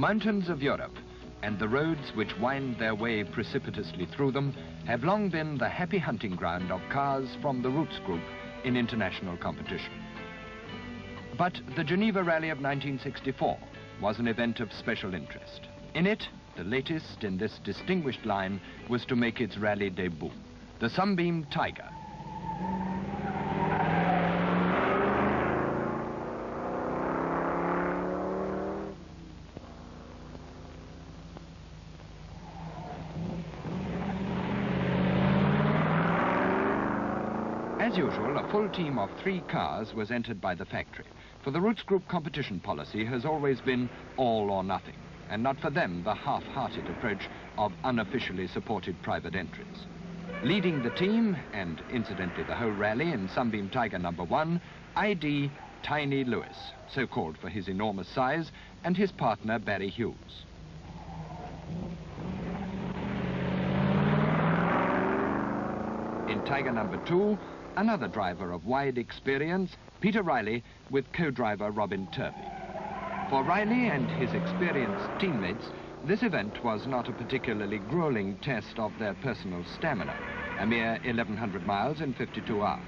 mountains of Europe and the roads which wind their way precipitously through them have long been the happy hunting ground of cars from the Roots Group in international competition. But the Geneva Rally of 1964 was an event of special interest. In it, the latest in this distinguished line was to make its rally debut, the Sunbeam Tiger. As usual, a full team of 3 cars was entered by the factory, for the Roots Group competition policy has always been all or nothing, and not for them the half-hearted approach of unofficially supported private entries. Leading the team, and incidentally the whole rally, in Sunbeam Tiger number 1, ID Tiny Lewis, so called for his enormous size, and his partner Barry Hughes. In Tiger number 2, another driver of wide experience, Peter Riley, with co-driver Robin Turvey. For Riley and his experienced teammates, this event was not a particularly grueling test of their personal stamina, a mere 1,100 miles in 52 hours.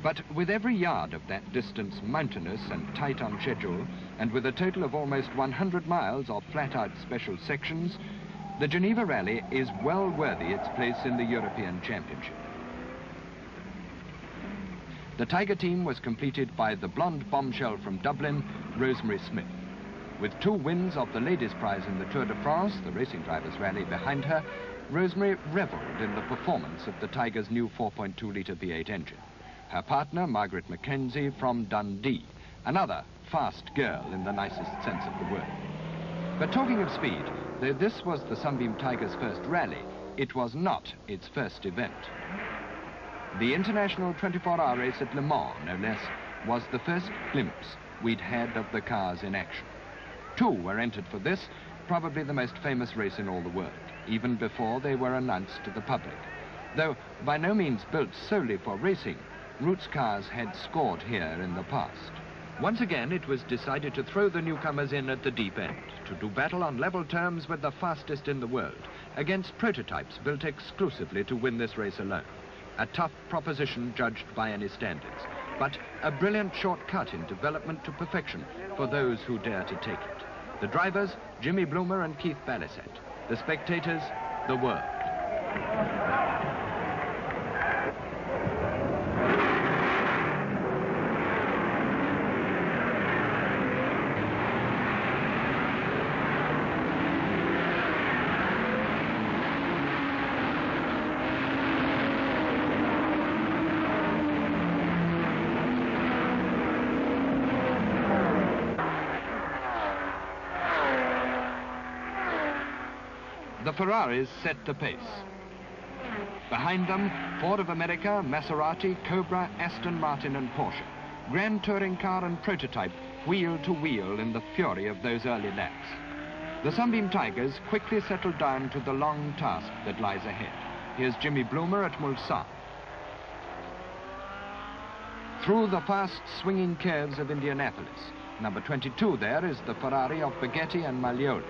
But with every yard of that distance mountainous and tight on schedule, and with a total of almost 100 miles of flat-out special sections, the Geneva Rally is well worthy its place in the European Championship. The Tiger team was completed by the blonde bombshell from Dublin, Rosemary Smith. With 2 wins of the ladies' prize in the Tour de France, the racing drivers' rally, behind her, Rosemary revelled in the performance of the Tiger's new 4.2-litre V8 engine. Her partner, Margaret Mackenzie from Dundee, another fast girl in the nicest sense of the word. But talking of speed, though this was the Sunbeam Tiger's first rally, it was not its first event. The international 24-hour race at Le Mans, no less, was the first glimpse we'd had of the cars in action. 2 were entered for this, probably the most famous race in all the world, even before they were announced to the public. Though by no means built solely for racing, Roots cars had scored here in the past. Once again, it was decided to throw the newcomers in at the deep end, to do battle on level terms with the fastest in the world, against prototypes built exclusively to win this race alone. A tough proposition judged by any standards, but a brilliant shortcut in development to perfection for those who dare to take it. The drivers, Jimmy Bloomer and Keith Balisette. The spectators, the world. The Ferraris set the pace. Behind them, Ford of America, Maserati, Cobra, Aston Martin and Porsche. Grand touring car and prototype wheel to wheel in the fury of those early laps. The Sunbeam Tigers quickly settled down to the long task that lies ahead. Here's Jimmy Bloomer at Mulsanne. Through the fast swinging curves of Indianapolis. Number 22 there is the Ferrari of Baghetti and Maglioli.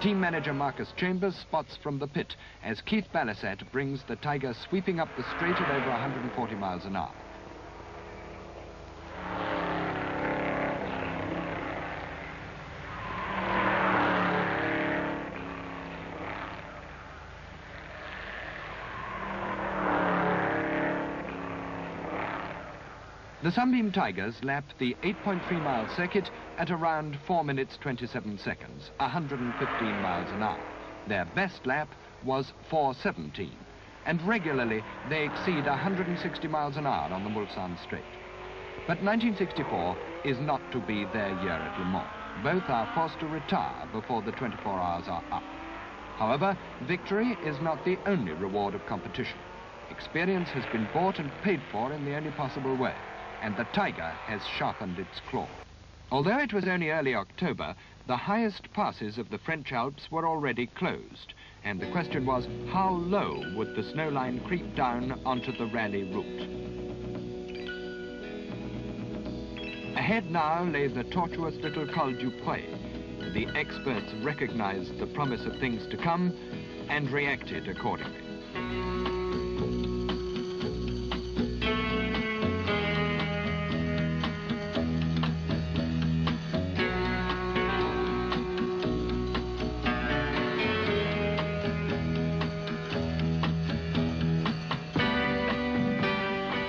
Team manager Marcus Chambers spots from the pit as Keith Balisette brings the Tiger sweeping up the straight at over 140 miles an hour. The Sunbeam Tigers lapped the 8.3-mile circuit at around 4 minutes 27 seconds, 115 miles an hour. Their best lap was 4:17, and regularly they exceed 160 miles an hour on the Mulsanne straight. But 1964 is not to be their year at Le Mans. Both are forced to retire before the 24 hours are up. However, victory is not the only reward of competition. Experience has been bought and paid for in the only possible way, and the Tiger has sharpened its claw. Although it was only early October, the highest passes of the French Alps were already closed, and the question was how low would the snow line creep down onto the rally route. Ahead now lay the tortuous little Col du Pré, The experts recognized the promise of things to come and reacted accordingly.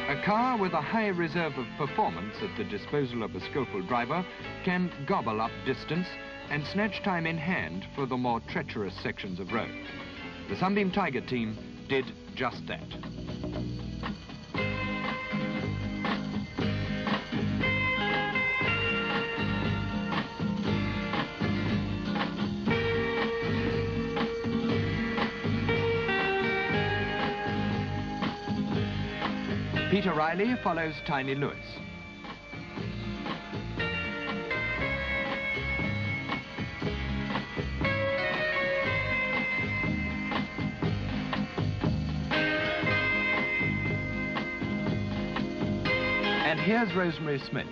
A car with a high reserve of performance at the disposal of a skillful driver can gobble up distance and snatch time in hand for the more treacherous sections of road. The Sunbeam Tiger team did just that. Peter Riley follows Tiny Lewis. And here's Rosemary Smith.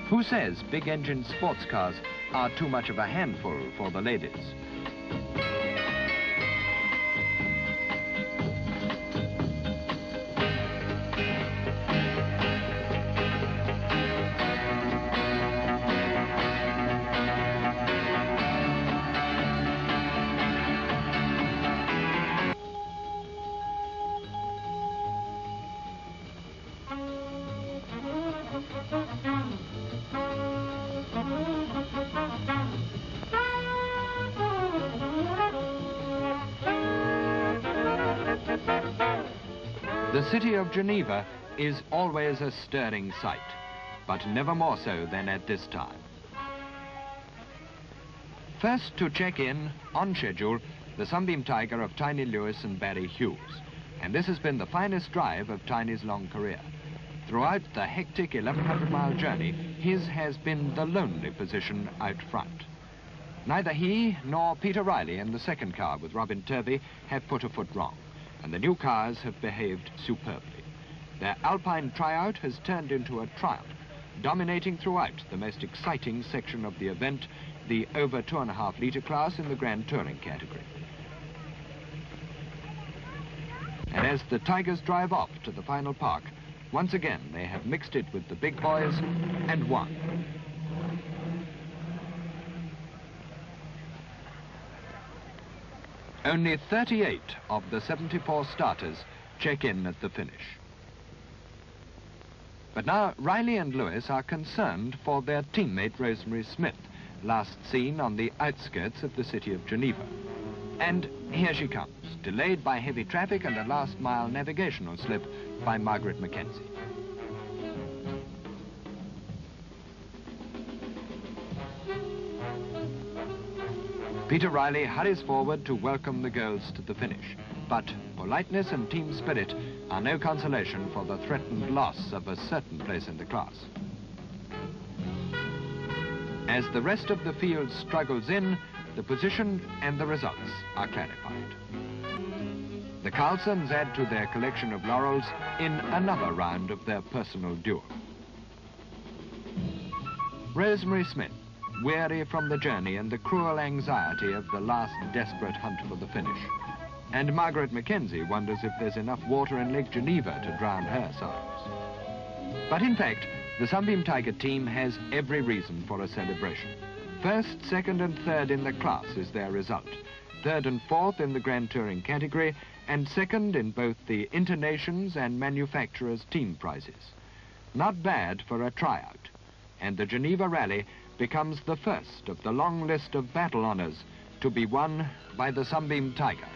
Who says big engine sports cars are too much of a handful for the ladies? The city of Geneva is always a stirring sight, but never more so than at this time. First to check in, on schedule, the Sunbeam Tiger of Tiny Lewis and Barry Hughes. And this has been the finest drive of Tiny's long career. Throughout the hectic 1,100-mile journey, his has been the lonely position out front. Neither he nor Peter Riley in the second car with Robin Turvey have put a foot wrong, and the new cars have behaved superbly. Their Alpine tryout has turned into a triumph, dominating throughout the most exciting section of the event, the over 2.5-litre class in the Grand Touring category. And as the Tigers drive off to the final park, once again they have mixed it with the big boys and won. Only 38 of the 74 starters check in at the finish. But now Riley and Lewis are concerned for their teammate Rosemary Smith, last seen on the outskirts of the city of Geneva. And here she comes, delayed by heavy traffic and a last-mile navigational slip by Margaret Mackenzie. Peter Riley hurries forward to welcome the girls to the finish, but politeness and team spirit are no consolation for the threatened loss of a certain place in the class. As the rest of the field struggles in, the position and the results are clarified. The Carlsons add to their collection of laurels in another round of their personal duel. Rosemary Smith, weary from the journey and the cruel anxiety of the last desperate hunt for the finish. And Margaret Mackenzie wonders if there's enough water in Lake Geneva to drown her sorrows. But in fact, the Sunbeam Tiger team has every reason for a celebration. First, second and third in the class is their result. Third and fourth in the Grand Touring category, and second in both the Internations and Manufacturers team prizes. Not bad for a tryout. And the Geneva Rally becomes the first of the long list of battle honors to be won by the Sunbeam Tiger.